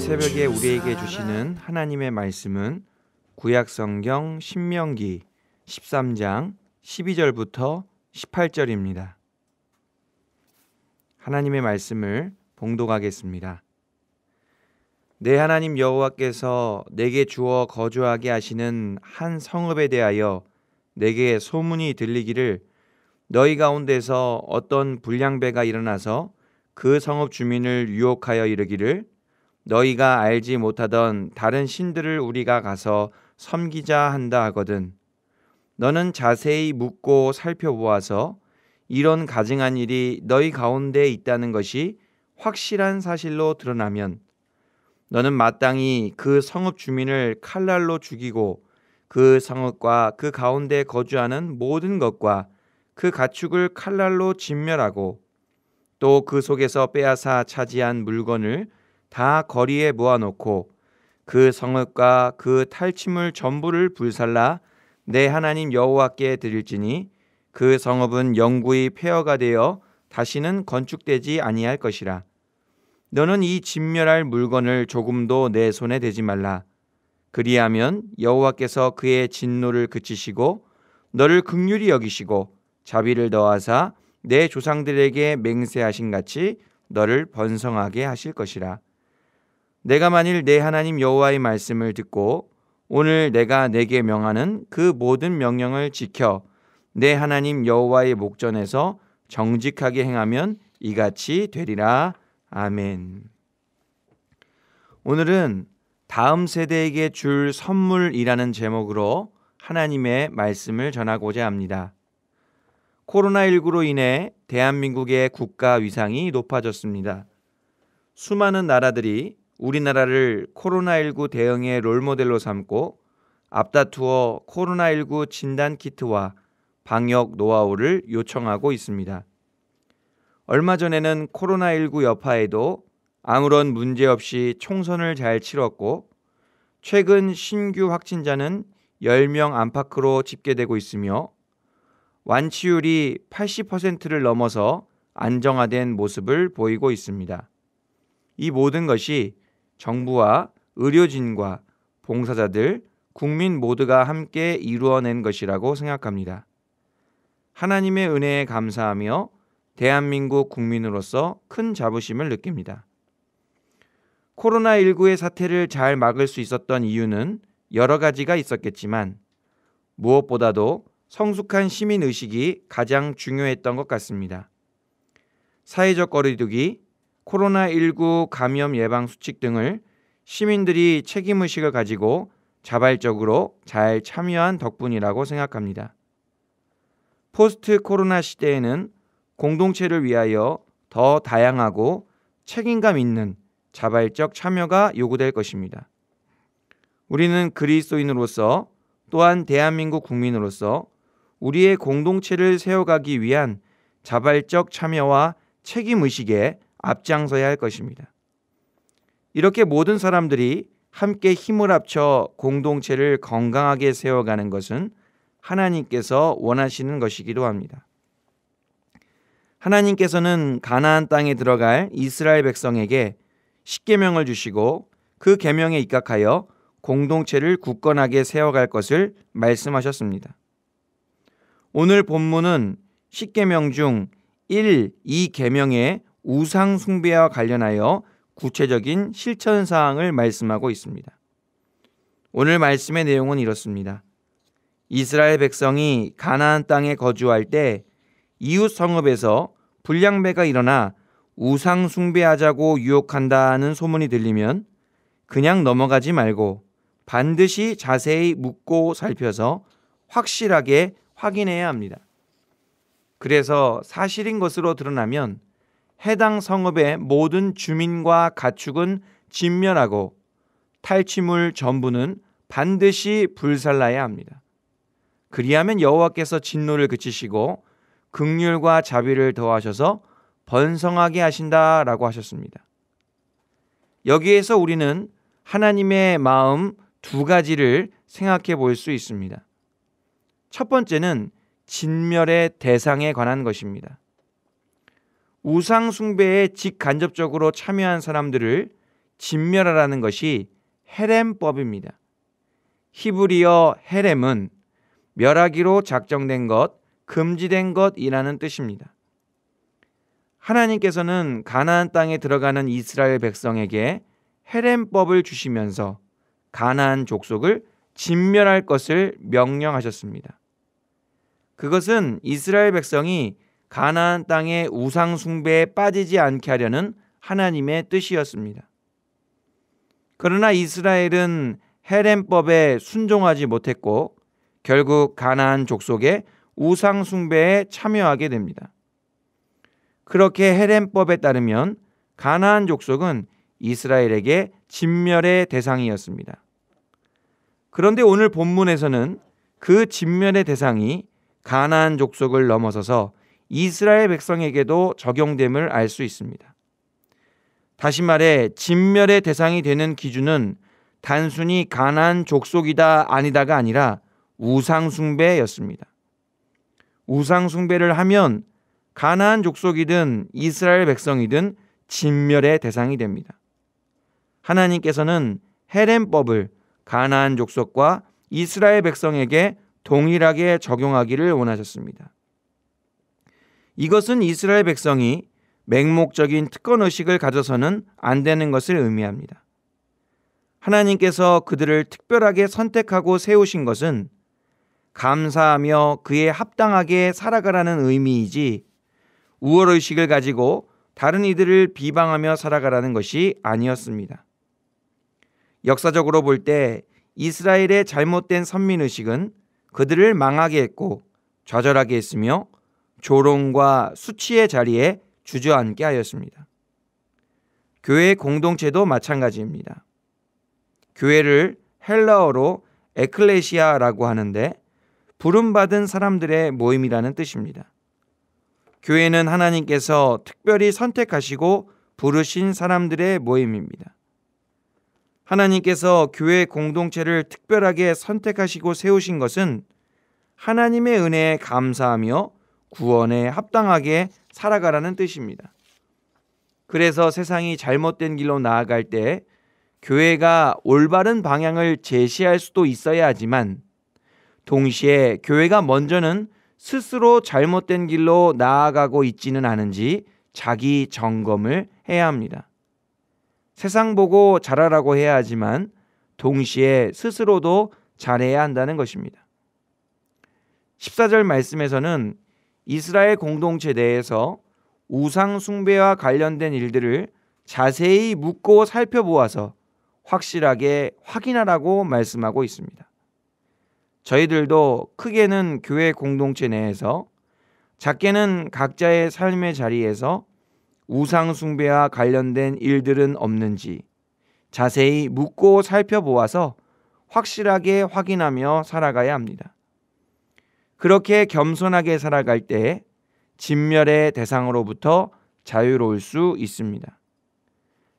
새벽에 우리에게 주시는 하나님의 말씀은 구약성경 신명기 13장 12절부터 18절입니다. 하나님의 말씀을 봉독하겠습니다. 내 하나님 여호와께서 내게 주어 거주하게 하시는 한 성읍에 대하여 내게 소문이 들리기를 너희 가운데서 어떤 불량배가 일어나서 그 성읍 주민을 유혹하여 이르기를 너희가 알지 못하던 다른 신들을 우리가 가서 섬기자 한다 하거든. 너는 자세히 묻고 살펴보아서 이런 가증한 일이 너희 가운데 있다는 것이 확실한 사실로 드러나면 너는 마땅히 그 성읍 주민을 칼날로 죽이고 그 성읍과 그 가운데 거주하는 모든 것과 그 가축을 칼날로 진멸하고 또 그 속에서 빼앗아 차지한 물건을 다 거리에 모아놓고 그 성읍과 그 탈취물 전부를 불살라 내 하나님 여호와께 드릴지니 그 성읍은 영구히 폐허가 되어 다시는 건축되지 아니할 것이라. 너는 이 진멸할 물건을 조금도 내 손에 대지 말라. 그리하면 여호와께서 그의 진노를 그치시고 너를 긍휼히 여기시고 자비를 더하사 내 조상들에게 맹세하신 같이 너를 번성하게 하실 것이라. 내가 만일 내 하나님 여호와의 말씀을 듣고 오늘 내가 내게 명하는 그 모든 명령을 지켜 내 하나님 여호와의 목전에서 정직하게 행하면 이같이 되리라. 아멘. 오늘은 다음 세대에게 줄 선물이라는 제목으로 하나님의 말씀을 전하고자 합니다. 코로나19로 인해 대한민국의 국가 위상이 높아졌습니다. 수많은 나라들이 우리나라를 코로나19 대응의 롤모델로 삼고 앞다투어 코로나19 진단키트와 방역 노하우를 요청하고 있습니다. 얼마 전에는 코로나19 여파에도 아무런 문제 없이 총선을 잘 치렀고 최근 신규 확진자는 10명 안팎으로 집계되고 있으며 완치율이 80%를 넘어서 안정화된 모습을 보이고 있습니다. 이 모든 것이 정부와 의료진과 봉사자들, 국민 모두가 함께 이루어낸 것이라고 생각합니다. 하나님의 은혜에 감사하며 대한민국 국민으로서 큰 자부심을 느낍니다. 코로나19의 사태를 잘 막을 수 있었던 이유는 여러 가지가 있었겠지만 무엇보다도 성숙한 시민의식이 가장 중요했던 것 같습니다. 사회적 거리두기, 코로나19 감염 예방 수칙 등을 시민들이 책임의식을 가지고 자발적으로 잘 참여한 덕분이라고 생각합니다. 포스트 코로나 시대에는 공동체를 위하여 더 다양하고 책임감 있는 자발적 참여가 요구될 것입니다. 우리는 그리스도인으로서 또한 대한민국 국민으로서 우리의 공동체를 세워가기 위한 자발적 참여와 책임의식에 앞장서야 할 것입니다. 이렇게 모든 사람들이 함께 힘을 합쳐 공동체를 건강하게 세워가는 것은 하나님께서 원하시는 것이기도 합니다. 하나님께서는 가나안 땅에 들어갈 이스라엘 백성에게 십계명을 주시고 그 계명에 입각하여 공동체를 굳건하게 세워갈 것을 말씀하셨습니다. 오늘 본문은 십계명 중 1, 2계명의 우상 숭배와 관련하여 구체적인 실천 사항을 말씀하고 있습니다. 오늘 말씀의 내용은 이렇습니다. 이스라엘 백성이 가나안 땅에 거주할 때 이웃 성읍에서 불량배가 일어나 우상 숭배하자고 유혹한다는 소문이 들리면 그냥 넘어가지 말고 반드시 자세히 묻고 살펴서 확실하게 확인해야 합니다. 그래서 사실인 것으로 드러나면 해당 성읍의 모든 주민과 가축은 진멸하고 탈취물 전부는 반드시 불살라야 합니다. 그리하면 여호와께서 진노를 그치시고 긍휼과 자비를 더하셔서 번성하게 하신다라고 하셨습니다. 여기에서 우리는 하나님의 마음 두 가지를 생각해 볼 수 있습니다. 첫 번째는 진멸의 대상에 관한 것입니다. 우상 숭배에 직간접적으로 참여한 사람들을 진멸하라는 것이 헤렘법입니다. 히브리어 헤렘은 멸하기로 작정된 것, 금지된 것이라는 뜻입니다. 하나님께서는 가나안 땅에 들어가는 이스라엘 백성에게 헤렘법을 주시면서 가나안 족속을 진멸할 것을 명령하셨습니다. 그것은 이스라엘 백성이 가나안 땅의 우상 숭배에 빠지지 않게 하려는 하나님의 뜻이었습니다. 그러나 이스라엘은 헤렘법에 순종하지 못했고 결국 가나안 족속의 우상 숭배에 참여하게 됩니다. 그렇게 헤렘법에 따르면 가나안 족속은 이스라엘에게 진멸의 대상이었습니다. 그런데 오늘 본문에서는 그 진멸의 대상이 가나안 족속을 넘어서서 이스라엘 백성에게도 적용됨을 알 수 있습니다. 다시 말해 진멸의 대상이 되는 기준은 단순히 가나안 족속이다 아니다가 아니라 우상 숭배였습니다. 우상 숭배를 하면 가나안 족속이든 이스라엘 백성이든 진멸의 대상이 됩니다. 하나님께서는 헤렘법을 가나안 족속과 이스라엘 백성에게 동일하게 적용하기를 원하셨습니다. 이것은 이스라엘 백성이 맹목적인 특권의식을 가져서는 안 되는 것을 의미합니다. 하나님께서 그들을 특별하게 선택하고 세우신 것은 감사하며 그에 합당하게 살아가라는 의미이지 우월의식을 가지고 다른 이들을 비방하며 살아가라는 것이 아니었습니다. 역사적으로 볼 때 이스라엘의 잘못된 선민의식은 그들을 망하게 했고 좌절하게 했으며 조롱과 수치의 자리에 주저앉게 하였습니다. 교회 공동체도 마찬가지입니다. 교회를 헬라어로 에클레시아라고 하는데 부름받은 사람들의 모임이라는 뜻입니다. 교회는 하나님께서 특별히 선택하시고 부르신 사람들의 모임입니다. 하나님께서 교회 공동체를 특별하게 선택하시고 세우신 것은 하나님의 은혜에 감사하며 구원에 합당하게 살아가라는 뜻입니다. 그래서 세상이 잘못된 길로 나아갈 때 교회가 올바른 방향을 제시할 수도 있어야 하지만 동시에 교회가 먼저는 스스로 잘못된 길로 나아가고 있지는 않은지 자기 점검을 해야 합니다. 세상 보고 잘하라고 해야 하지만 동시에 스스로도 잘해야 한다는 것입니다. 14절 말씀에서는 이스라엘 공동체 내에서 우상 숭배와 관련된 일들을 자세히 묻고 살펴보아서 확실하게 확인하라고 말씀하고 있습니다. 저희들도 크게는 교회 공동체 내에서 작게는 각자의 삶의 자리에서 우상 숭배와 관련된 일들은 없는지 자세히 묻고 살펴보아서 확실하게 확인하며 살아가야 합니다. 그렇게 겸손하게 살아갈 때 진멸의 대상으로부터 자유로울 수 있습니다.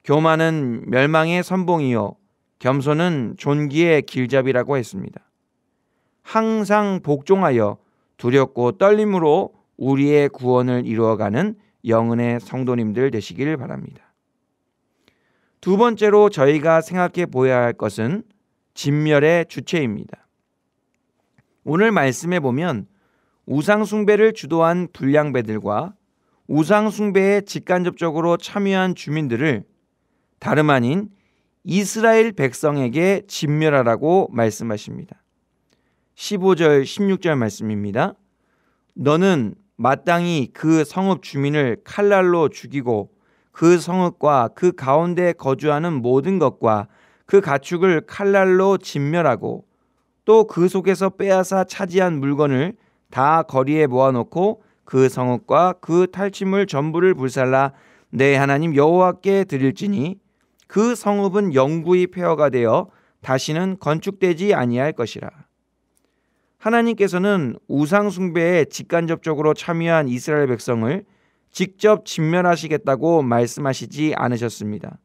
교만은 멸망의 선봉이요 겸손은 존귀의 길잡이라고 했습니다. 항상 복종하여 두렵고 떨림으로 우리의 구원을 이루어가는 영은의 성도님들 되시길 바랍니다. 두 번째로 저희가 생각해 보아야 할 것은 진멸의 주체입니다. 오늘 말씀에 보면 우상 숭배를 주도한 불량배들과 우상 숭배에 직간접적으로 참여한 주민들을 다름 아닌 이스라엘 백성에게 진멸하라고 말씀하십니다. 15절 16절 말씀입니다. 너는 마땅히 그 성읍 주민을 칼날로 죽이고 그 성읍과 그 가운데 거주하는 모든 것과 그 가축을 칼날로 진멸하고 또 그 속에서 빼앗아 차지한 물건을 다 거리에 모아놓고 그 성읍과 그 탈취물 전부를 불살라 내 하나님 여호와께 드릴지니 그 성읍은 영구히 폐허가 되어 다시는 건축되지 아니할 것이라. 하나님께서는 우상 숭배에 직간접적으로 참여한 이스라엘 백성을 직접 진멸하시겠다고 말씀하시지 않으셨습니다.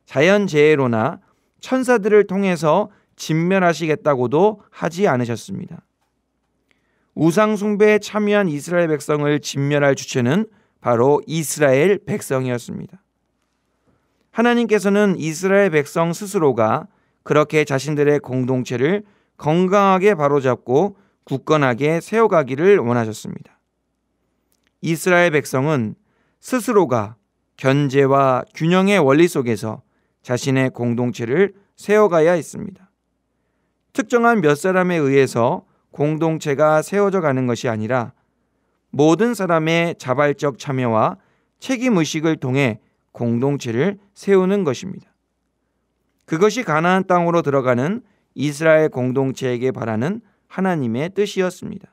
자연재해로나 천사들을 통해서 진멸하시겠다고도 하지 않으셨습니다. 우상 숭배에 참여한 이스라엘 백성을 진멸할 주체는 바로 이스라엘 백성이었습니다. 하나님께서는 이스라엘 백성 스스로가 그렇게 자신들의 공동체를 건강하게 바로잡고 굳건하게 세워가기를 원하셨습니다. 이스라엘 백성은 스스로가 견제와 균형의 원리 속에서 자신의 공동체를 세워가야 했습니다. 특정한 몇 사람에 의해서 공동체가 세워져 가는 것이 아니라 모든 사람의 자발적 참여와 책임의식을 통해 공동체를 세우는 것입니다. 그것이 가나안 땅으로 들어가는 이스라엘 공동체에게 바라는 하나님의 뜻이었습니다.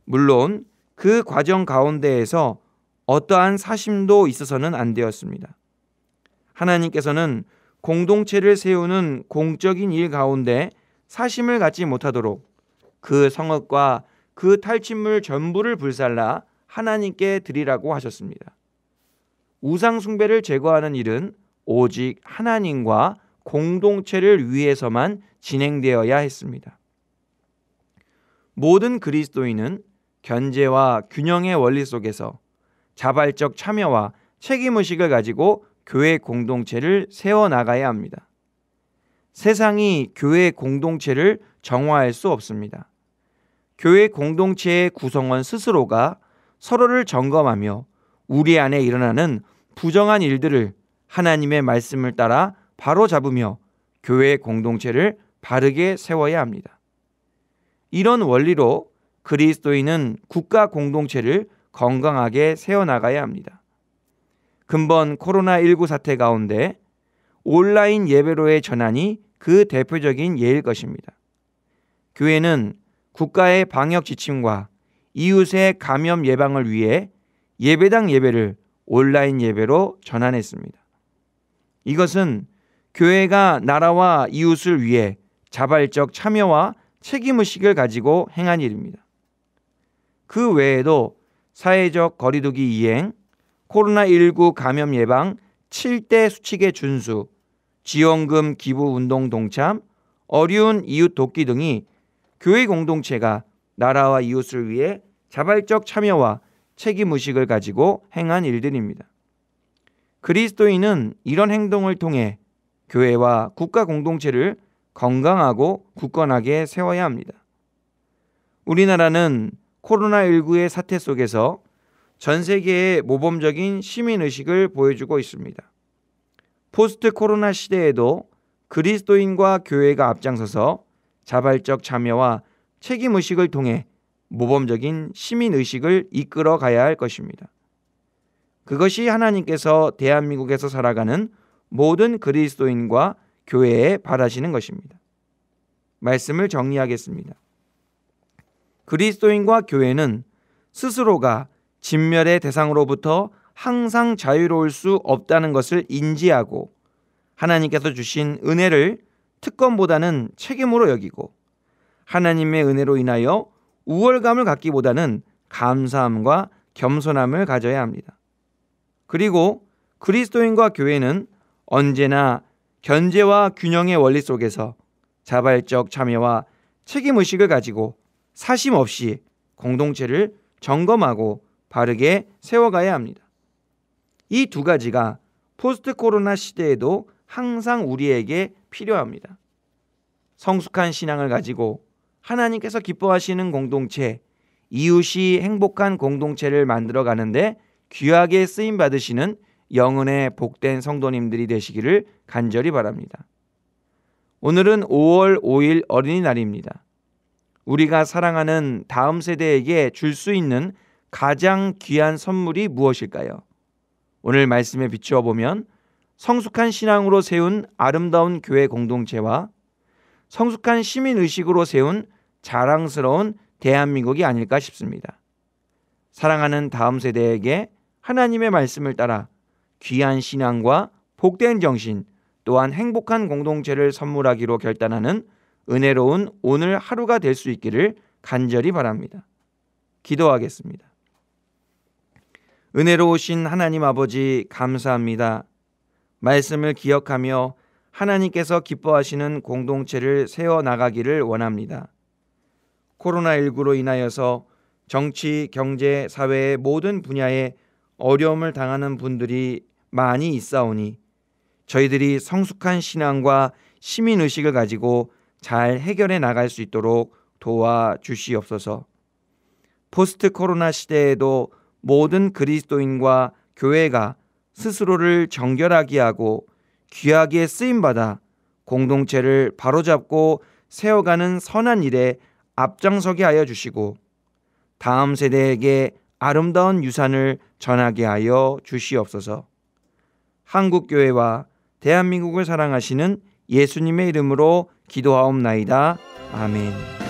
물론 그 과정 가운데에서 어떠한 사심도 있어서는 안 되었습니다. 하나님께서는 공동체를 세우는 공적인 일 가운데 사심을 갖지 못하도록 그 성읍과 그 탈취물 전부를 불살라 하나님께 드리라고 하셨습니다. 우상 숭배를 제거하는 일은 오직 하나님과 공동체를 위해서만 진행되어야 했습니다. 모든 그리스도인은 견제와 균형의 원리 속에서 자발적 참여와 책임의식을 가지고 교회 공동체를 세워나가야 합니다. 세상이 교회 공동체를 정화할 수 없습니다. 교회 공동체의 구성원 스스로가 서로를 점검하며 우리 안에 일어나는 부정한 일들을 하나님의 말씀을 따라 바로잡으며 교회 공동체를 바르게 세워야 합니다. 이런 원리로 그리스도인은 국가 공동체를 건강하게 세워나가야 합니다. 근본 코로나19 사태 가운데 온라인 예배로의 전환이 그 대표적인 예일 것입니다. 교회는 국가의 방역 지침과 이웃의 감염 예방을 위해 예배당 예배를 온라인 예배로 전환했습니다. 이것은 교회가 나라와 이웃을 위해 자발적 참여와 책임의식을 가지고 행한 일입니다. 그 외에도 사회적 거리두기 이행, 코로나19 감염 예방 7대 수칙의 준수, 지원금 기부 운동 동참, 어려운 이웃 돕기 등이 교회 공동체가 나라와 이웃을 위해 자발적 참여와 책임의식을 가지고 행한 일들입니다. 그리스도인은 이런 행동을 통해 교회와 국가 공동체를 건강하고 굳건하게 세워야 합니다. 우리나라는 코로나19의 사태 속에서 전 세계의 모범적인 시민의식을 보여주고 있습니다. 포스트 코로나 시대에도 그리스도인과 교회가 앞장서서 자발적 참여와 책임의식을 통해 모범적인 시민의식을 이끌어 가야 할 것입니다. 그것이 하나님께서 대한민국에서 살아가는 모든 그리스도인과 교회에 바라시는 것입니다. 말씀을 정리하겠습니다. 그리스도인과 교회는 스스로가 진멸의 대상으로부터 항상 자유로울 수 없다는 것을 인지하고 하나님께서 주신 은혜를 특권보다는 책임으로 여기고 하나님의 은혜로 인하여 우월감을 갖기보다는 감사함과 겸손함을 가져야 합니다. 그리고 그리스도인과 교회는 언제나 견제와 균형의 원리 속에서 자발적 참여와 책임의식을 가지고 사심 없이 공동체를 점검하고 바르게 세워가야 합니다. 이 두 가지가 포스트 코로나 시대에도 항상 우리에게 필요합니다. 성숙한 신앙을 가지고 하나님께서 기뻐하시는 공동체, 이웃이 행복한 공동체를 만들어 가는데 귀하게 쓰임 받으시는 영혼의 복된 성도님들이 되시기를 간절히 바랍니다. 오늘은 5월 5일 어린이날입니다. 우리가 사랑하는 다음 세대에게 줄 수 있는 가장 귀한 선물이 무엇일까요? 오늘 말씀에 비추어 보면 성숙한 신앙으로 세운 아름다운 교회 공동체와 성숙한 시민의식으로 세운 자랑스러운 대한민국이 아닐까 싶습니다. 사랑하는 다음 세대에게 하나님의 말씀을 따라 귀한 신앙과 복된 정신 또한 행복한 공동체를 선물하기로 결단하는 은혜로운 오늘 하루가 될 수 있기를 간절히 바랍니다. 기도하겠습니다. 은혜로우신 하나님 아버지 감사합니다. 말씀을 기억하며 하나님께서 기뻐하시는 공동체를 세워나가기를 원합니다. 코로나19로 인하여서 정치, 경제, 사회의 모든 분야에 어려움을 당하는 분들이 많이 있사오니 저희들이 성숙한 신앙과 시민의식을 가지고 잘 해결해 나갈 수 있도록 도와주시옵소서. 포스트 코로나 시대에도 모든 그리스도인과 교회가 스스로를 정결하게 하고 귀하게 쓰임받아 공동체를 바로잡고 세워가는 선한 일에 앞장서게 하여 주시고 다음 세대에게 아름다운 유산을 전하게 하여 주시옵소서. 한국교회와 대한민국을 사랑하시는 예수님의 이름으로 기도하옵나이다. 아멘.